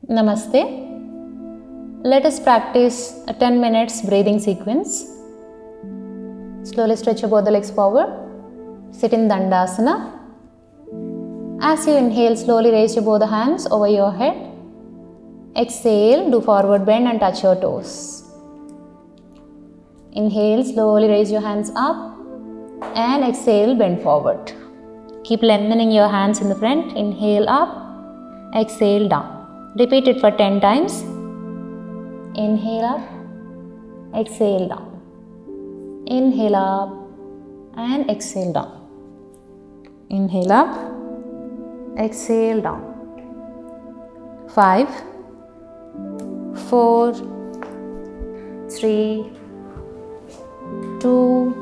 Namaste. Let us practice a 10 minutes breathing sequence. Slowly stretch your both the legs forward. Sit in Dandasana. As you inhale, slowly raise your both the hands over your head. Exhale, do forward bend and touch your toes. Inhale, slowly raise your hands up and exhale, bend forward. Keep lengthening your hands in the front. Inhale up, exhale down. Repeat it for 10 times. Inhale up, exhale down. Inhale up and exhale down. Inhale up, exhale down. 5, 4, 3, 2,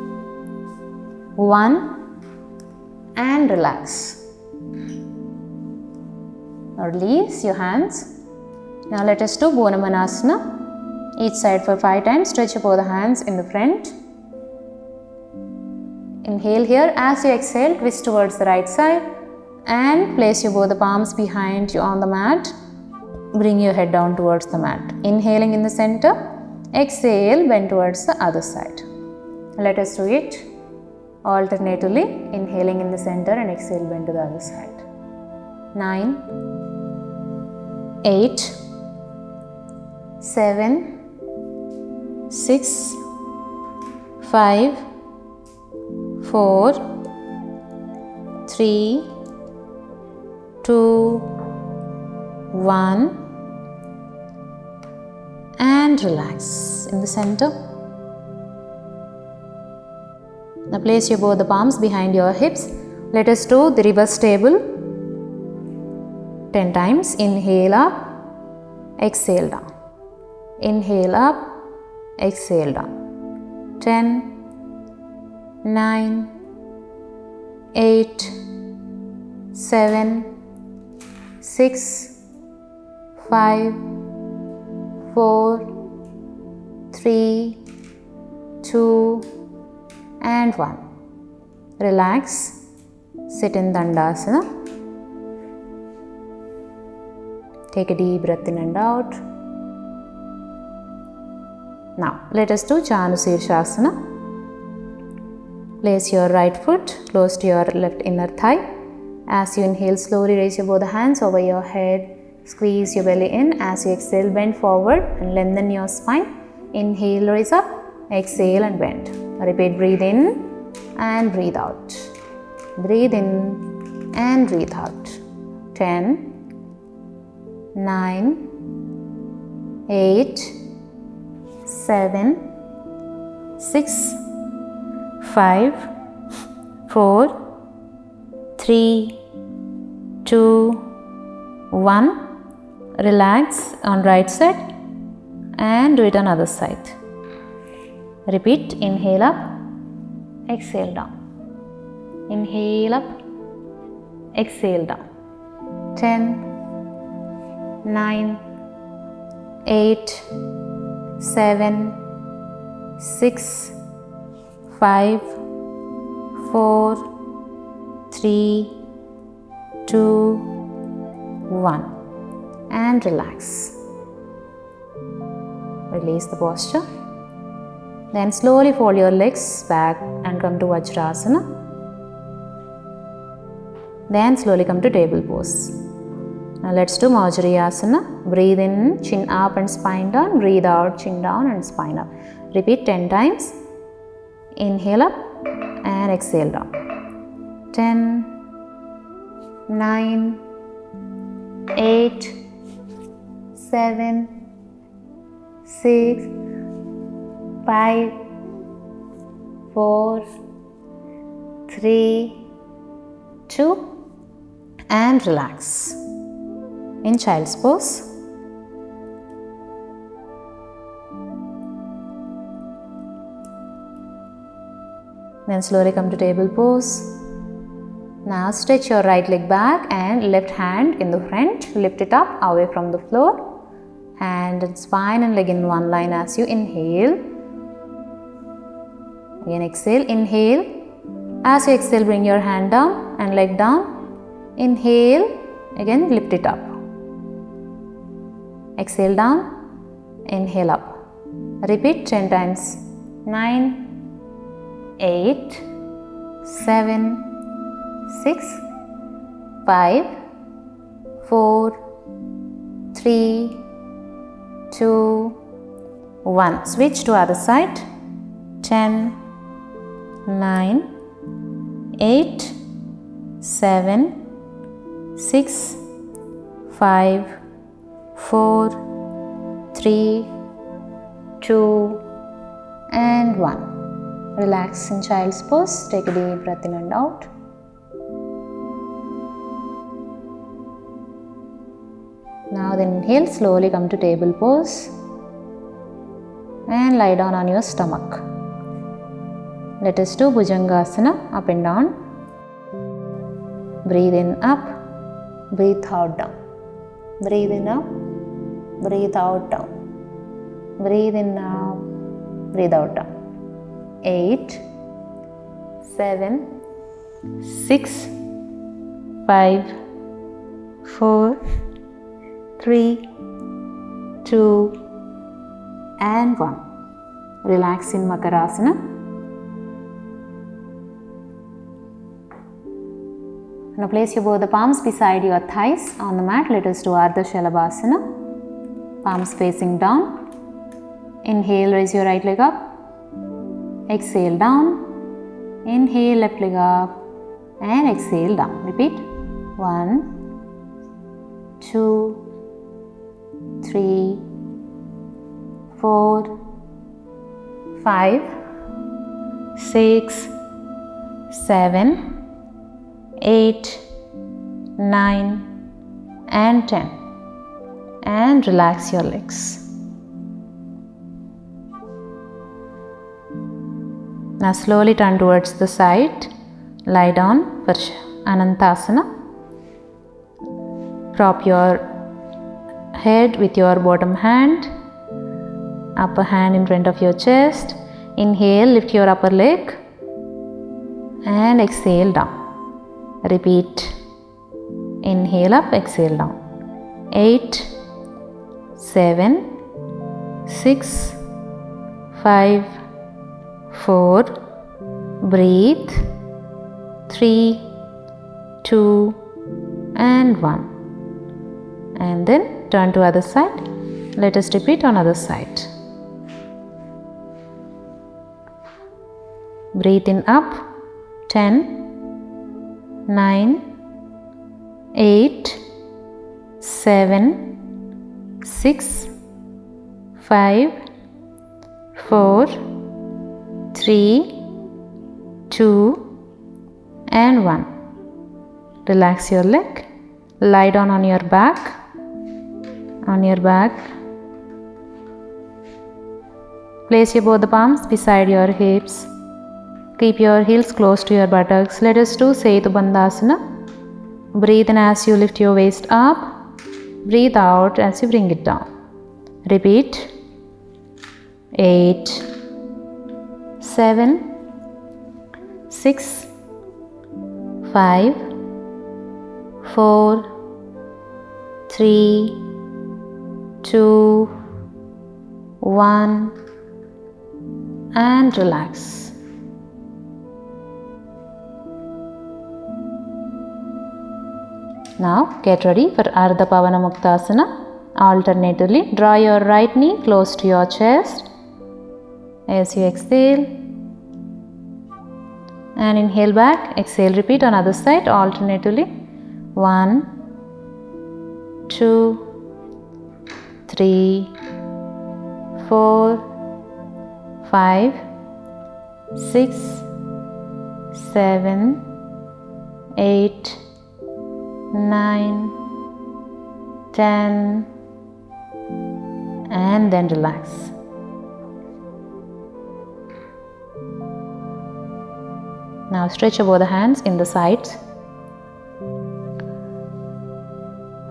1 and relax. Now release your hands. Now let us do Bonamanasana. Each side for 5 times. Stretch both the hands in the front. Inhale here. As you exhale, twist towards the right side and place your both the palms behind you on the mat. Bring your head down towards the mat. Inhaling in the center. Exhale, bend towards the other side. Let us do it alternatively. Inhaling in the center and exhale, bend to the other side. 9, 8, 7, 6, 5, 4, 3, 2, 1 and relax in the center. Now place your both the palms behind your hips. Let us do the reverse table 10 times. Inhale up, exhale down. Inhale up, exhale down. 10, 9, 8, 7, 6, 5, 4, 3, 2 and 1. Relax. Sit in Dandasana. Take a deep breath in and out. Now let us do Janushirshasana. Place your right foot close to your left inner thigh. As you inhale, slowly raise your both hands over your head. Squeeze your belly in. As you exhale, bend forward and lengthen your spine. Inhale, raise up. Exhale and bend. Repeat, breathe in and breathe out. Breathe in and breathe out. 10, 9, 8, 7, 6, 5, 4, 3, 2, 1. Relax on right side and do it on other side. Repeat. Inhale up, exhale down. Inhale up, exhale down. 10, 9, 8, 7, 6, 5, 4, 3, 2, 1 and relax. Release the posture. Then slowly fold your legs back and come to Vajrasana. Then slowly come to table pose. Now let's do Mauryaasana. Breathe in, chin up and spine down. Breathe out, chin down and spine up. Repeat 10 times. Inhale up and exhale down. 10, 9, 8, 7, 6, 5, 4, 3, 2 and relax in child's pose. Then slowly come to table pose. Now stretch your right leg back and left hand in the front. Lift it up away from the floor. Hand and spine and leg in one line as you inhale. Again exhale, inhale. As you exhale, bring your hand down and leg down. Inhale, again lift it up. Exhale down, inhale up. Repeat 10 times. 9, 8, 7, 6, 5, 4, 3, 2, 1. Switch to other side. 10, 9, 8, 7, 6, 5, 4, 3, 2, and 1. Relax in child's pose. Take a deep breath in and out. Now then inhale, slowly come to table pose and lie down on your stomach. Let us do Bhujangasana, up and down. Breathe in up, breathe out down. Breathe in up, breathe out down. Breathe in up, breathe out down. 8, 7, 6, 5, 4, 3, 2, and 1. Relax in Makarasana. Now place your both the palms beside your thighs on the mat. Let us do Ardha Shalabhasana. Palms facing down. Inhale, raise your right leg up. Exhale down. Inhale, left leg up. And exhale down. Repeat. 1, 2, 3, 4, 5, 6, 7, 8, 9, and 10. And relax your legs. Now slowly turn towards the side. Lie down for Anantasana. Prop your head with your bottom hand. Upper hand in front of your chest. Inhale, lift your upper leg. And exhale down. Repeat. Inhale up, exhale down. 8, 7, 6, 5, 4, breathe. 3, 2, and 1. And then turn to other side. Let us repeat on other side. Breathe in up. 10, 9, 8, 7, 6, 5, 4, 3, 2, and 1. Relax your leg. Lie down on your back. Place your both the palms beside your hips. Keep your heels close to your buttocks. Let us do Setu Bandhasana. Breathe in as you lift your waist up. Breathe out as you bring it down. Repeat. 8, 7, 6, 5, 4, 3, 2, 1, and relax. Now get ready for Ardha Pavana Muktasana. Alternatively, draw your right knee close to your chest as you exhale. And inhale back, exhale, repeat on other side alternatively. 1, 2, 3, 4, 5, 6, 7, 8, 9, 10, and then relax. Now stretch both the hands in the sides.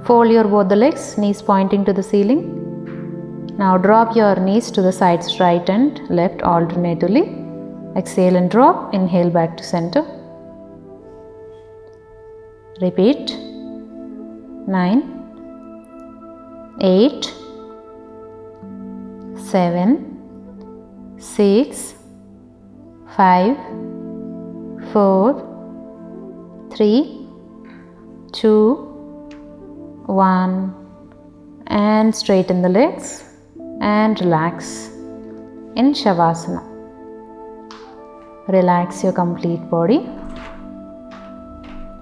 Fold your both the legs, knees pointing to the ceiling. Now drop your knees to the sides, right and left alternatively. Exhale and drop, inhale back to center. Repeat. 9, 8, 7, 6, 5, 4, 3, 2, 1, and straighten the legs and relax in Shavasana. Relax your complete body.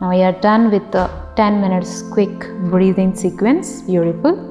Now we are done with the 10 minutes quick breathing sequence. Beautiful.